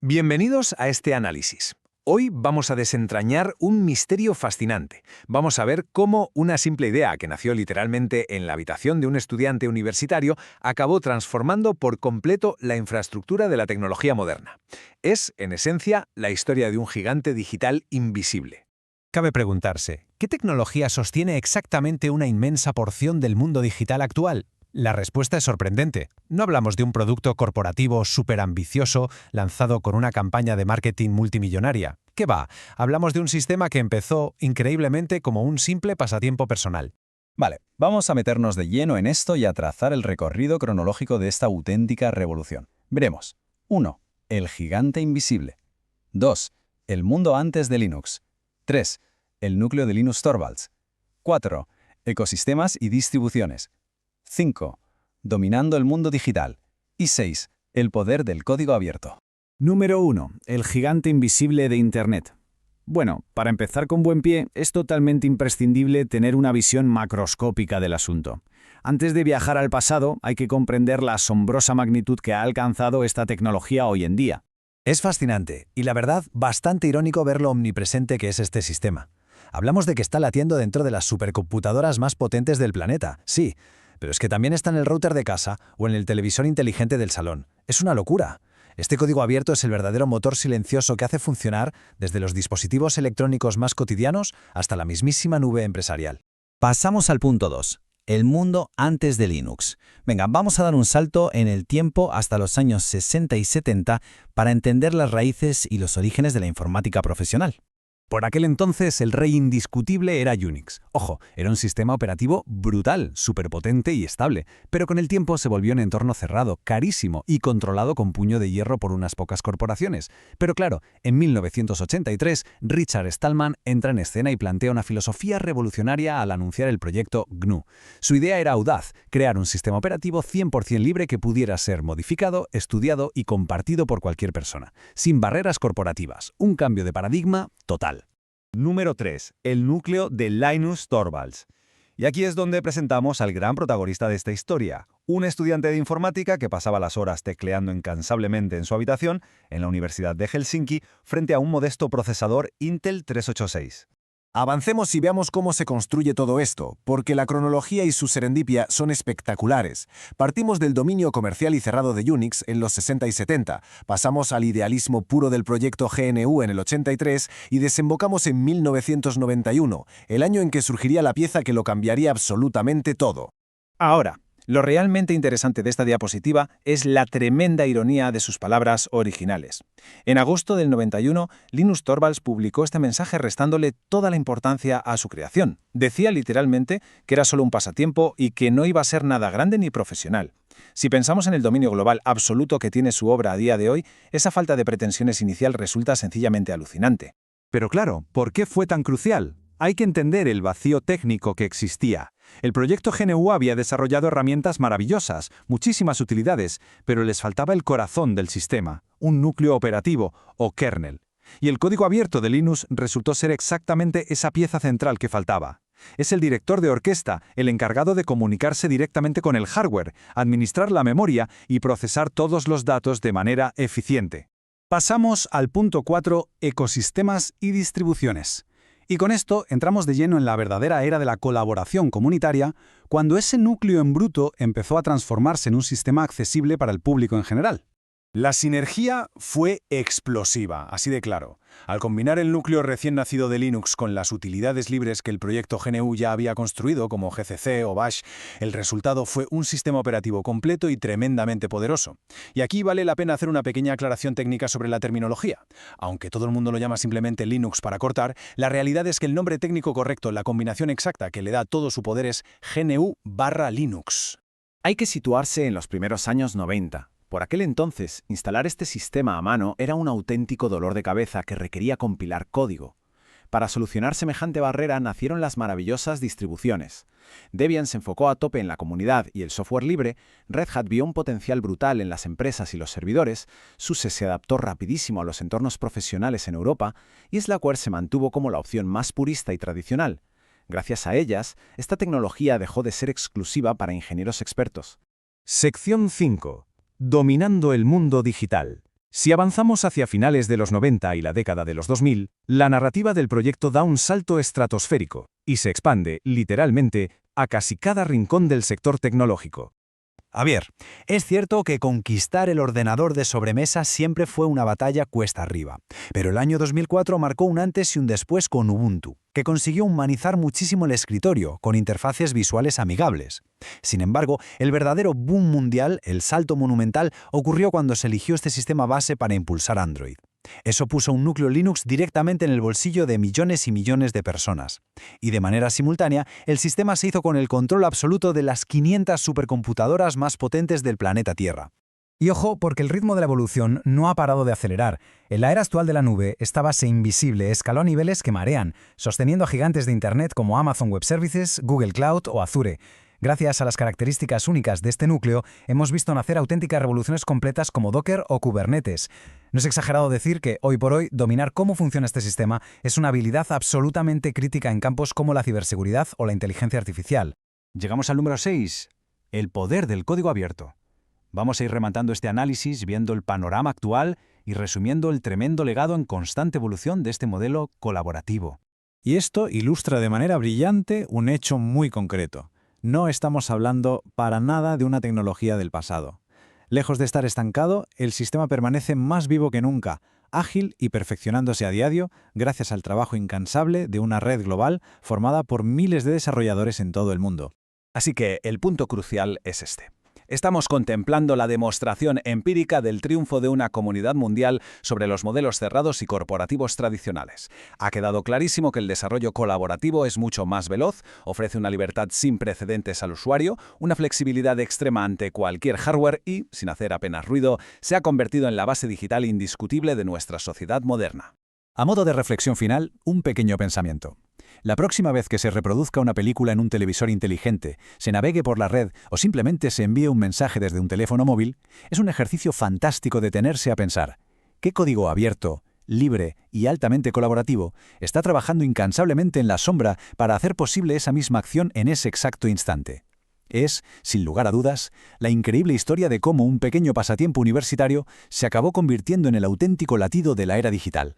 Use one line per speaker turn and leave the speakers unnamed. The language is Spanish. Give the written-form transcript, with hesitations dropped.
Bienvenidos a este análisis. Hoy vamos a desentrañar un misterio fascinante. Vamos a ver cómo una simple idea que nació literalmente en la habitación de un estudiante universitario acabó transformando por completo la infraestructura de la tecnología moderna. Es, en esencia, la historia de un gigante digital invisible.
Cabe preguntarse, ¿qué tecnología sostiene exactamente una inmensa porción del mundo digital actual? La respuesta es sorprendente. No hablamos de un producto corporativo superambicioso lanzado con una campaña de marketing multimillonaria. ¿Qué va? Hablamos de un sistema que empezó, increíblemente, como un simple pasatiempo personal.
Vale, vamos a meternos de lleno en esto y a trazar el recorrido cronológico de esta auténtica revolución. Veremos. 1. El gigante invisible. 2. El mundo antes de Linux. 3. El núcleo de Linus Torvalds. 4. Ecosistemas y distribuciones. 5. Dominando el mundo digital. Y 6. El poder del código abierto.
Número 1. El gigante invisible de Internet. Bueno, para empezar con buen pie, es totalmente imprescindible tener una visión macroscópica del asunto. Antes de viajar al pasado, hay que comprender la asombrosa magnitud que ha alcanzado esta tecnología hoy en día.
Es fascinante y, la verdad, bastante irónico ver lo omnipresente que es este sistema. Hablamos de que está latiendo dentro de las supercomputadoras más potentes del planeta, sí, pero es que también está en el router de casa o en el televisor inteligente del salón. Es una locura. Este código abierto es el verdadero motor silencioso que hace funcionar desde los dispositivos electrónicos más cotidianos hasta la mismísima nube empresarial.
Pasamos al punto 2. El mundo antes de Linux. Venga, vamos a dar un salto en el tiempo hasta los años 60 y 70 para entender las raíces y los orígenes de la informática profesional.
Por aquel entonces, el rey indiscutible era Unix. Ojo, era un sistema operativo brutal, superpotente y estable, pero con el tiempo se volvió un entorno cerrado, carísimo y controlado con puño de hierro por unas pocas corporaciones. Pero claro, en 1983, Richard Stallman entra en escena y plantea una filosofía revolucionaria al anunciar el proyecto GNU. Su idea era audaz, crear un sistema operativo 100% libre que pudiera ser modificado, estudiado y compartido por cualquier persona, sin barreras corporativas. Un cambio de paradigma total.
Número 3. El núcleo de Linus Torvalds. Y aquí es donde presentamos al gran protagonista de esta historia, un estudiante de informática que pasaba las horas tecleando incansablemente en su habitación en la Universidad de Helsinki frente a un modesto procesador Intel 386.
Avancemos y veamos cómo se construye todo esto, porque la cronología y su serendipia son espectaculares. Partimos del dominio comercial y cerrado de Unix en los 60 y 70, pasamos al idealismo puro del proyecto GNU en el 83 y desembocamos en 1991, el año en que surgiría la pieza que lo cambiaría absolutamente todo.
Ahora, lo realmente interesante de esta diapositiva es la tremenda ironía de sus palabras originales. En agosto del 91, Linus Torvalds publicó este mensaje restándole toda la importancia a su creación. Decía literalmente que era solo un pasatiempo y que no iba a ser nada grande ni profesional. Si pensamos en el dominio global absoluto que tiene su obra a día de hoy, esa falta de pretensiones inicial resulta sencillamente alucinante.
Pero claro, ¿por qué fue tan crucial? Hay que entender el vacío técnico que existía. El proyecto GNU había desarrollado herramientas maravillosas, muchísimas utilidades, pero les faltaba el corazón del sistema, un núcleo operativo o kernel. Y el código abierto de Linux resultó ser exactamente esa pieza central que faltaba. Es el director de orquesta, el encargado de comunicarse directamente con el hardware, administrar la memoria y procesar todos los datos de manera eficiente.
Pasamos al punto 4, ecosistemas y distribuciones. Y con esto entramos de lleno en la verdadera era de la colaboración comunitaria, cuando ese núcleo en bruto empezó a transformarse en un sistema accesible para el público en general.
La sinergia fue explosiva, así de claro. Al combinar el núcleo recién nacido de Linux con las utilidades libres que el proyecto GNU ya había construido, como GCC o Bash, el resultado fue un sistema operativo completo y tremendamente poderoso. Y aquí vale la pena hacer una pequeña aclaración técnica sobre la terminología. Aunque todo el mundo lo llama simplemente Linux para cortar, la realidad es que el nombre técnico correcto, la combinación exacta que le da todo su poder es GNU/Linux.
Hay que situarse en los primeros años 90. Por aquel entonces, instalar este sistema a mano era un auténtico dolor de cabeza que requería compilar código. Para solucionar semejante barrera nacieron las maravillosas distribuciones. Debian se enfocó a tope en la comunidad y el software libre, Red Hat vio un potencial brutal en las empresas y los servidores, SUSE se adaptó rapidísimo a los entornos profesionales en Europa y Slackware se mantuvo como la opción más purista y tradicional. Gracias a ellas, esta tecnología dejó de ser exclusiva para ingenieros expertos.
Sección 5. Dominando el mundo digital. Si avanzamos hacia finales de los 90 y la década de los 2000, la narrativa del proyecto da un salto estratosférico y se expande, literalmente, a casi cada rincón del sector tecnológico.
Javier, es cierto que conquistar el ordenador de sobremesa siempre fue una batalla cuesta arriba, pero el año 2004 marcó un antes y un después con Ubuntu, que consiguió humanizar muchísimo el escritorio, con interfaces visuales amigables. Sin embargo, el verdadero boom mundial, el salto monumental, ocurrió cuando se eligió este sistema base para impulsar Android. Eso puso un núcleo Linux directamente en el bolsillo de millones y millones de personas. Y de manera simultánea, el sistema se hizo con el control absoluto de las 500 supercomputadoras más potentes del planeta Tierra. Y ojo, porque el ritmo de la evolución no ha parado de acelerar. En la era actual de la nube, esta base invisible escaló a niveles que marean, sosteniendo a gigantes de Internet como Amazon Web Services, Google Cloud o Azure. Gracias a las características únicas de este núcleo, hemos visto nacer auténticas revoluciones completas como Docker o Kubernetes. No es exagerado decir que, hoy por hoy, dominar cómo funciona este sistema es una habilidad absolutamente crítica en campos como la ciberseguridad o la inteligencia artificial.
Llegamos al número 6, el poder del código abierto. Vamos a ir rematando este análisis, viendo el panorama actual y resumiendo el tremendo legado en constante evolución de este modelo colaborativo.
Y esto ilustra de manera brillante un hecho muy concreto. No estamos hablando para nada de una tecnología del pasado. Lejos de estar estancado, el sistema permanece más vivo que nunca, ágil y perfeccionándose a diario gracias al trabajo incansable de una red global formada por miles de desarrolladores en todo el mundo.
Así que el punto crucial es este. Estamos contemplando la demostración empírica del triunfo de una comunidad mundial sobre los modelos cerrados y corporativos tradicionales. Ha quedado clarísimo que el desarrollo colaborativo es mucho más veloz, ofrece una libertad sin precedentes al usuario, una flexibilidad extrema ante cualquier hardware y, sin hacer apenas ruido, se ha convertido en la base digital indiscutible de nuestra sociedad moderna.
A modo de reflexión final, un pequeño pensamiento. La próxima vez que se reproduzca una película en un televisor inteligente, se navegue por la red o simplemente se envíe un mensaje desde un teléfono móvil, es un ejercicio fantástico detenerse a pensar: ¿qué código abierto, libre y altamente colaborativo está trabajando incansablemente en la sombra para hacer posible esa misma acción en ese exacto instante? Es, sin lugar a dudas, la increíble historia de cómo un pequeño pasatiempo universitario se acabó convirtiendo en el auténtico latido de la era digital.